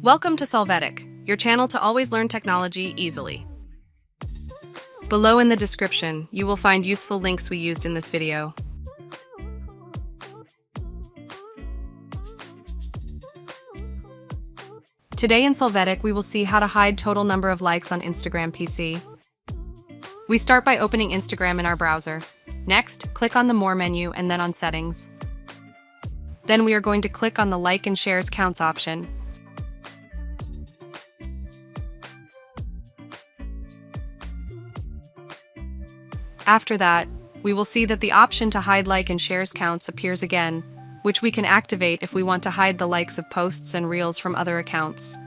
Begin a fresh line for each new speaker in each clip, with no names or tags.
Welcome to Solvetic, your channel to always learn technology easily. Below in the description, you will find useful links we used in this video. Today in Solvetic, we will see how to hide total number of likes on Instagram PC. We start by opening Instagram in our browser. Next, click on the More menu and then on Settings. Then we are going to click on the Like and Shares Counts option. After that, we will see that the option to hide like and shares counts appears again, which we can activate if we want to hide the likes of posts and reels from other accounts.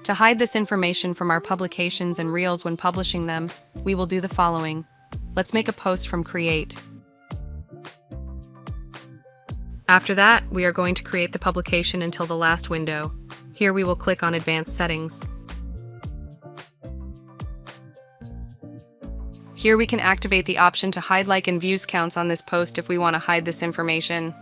To hide this information from our publications and reels when publishing them, we will do the following. Let's make a post from Create. After that, we are going to create the publication until the last window. Here we will click on Advanced Settings. Here we can activate the option to hide like and views counts on this post if we want to hide this information.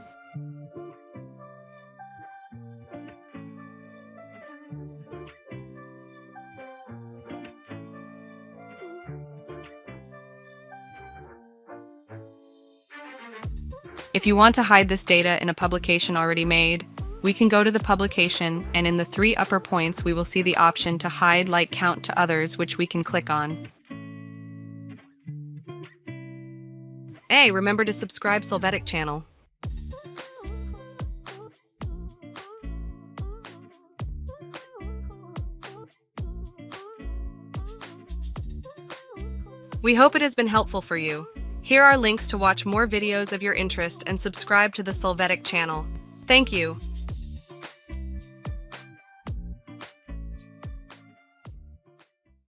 If you want to hide this data in a publication already made, we can go to the publication, and in the three upper points we will see the option to hide like count to others, which we can click on. Hey, remember to subscribe Solvetic channel. We hope it has been helpful for you. Here are links to watch more videos of your interest and subscribe to the Solvetic channel. Thank you.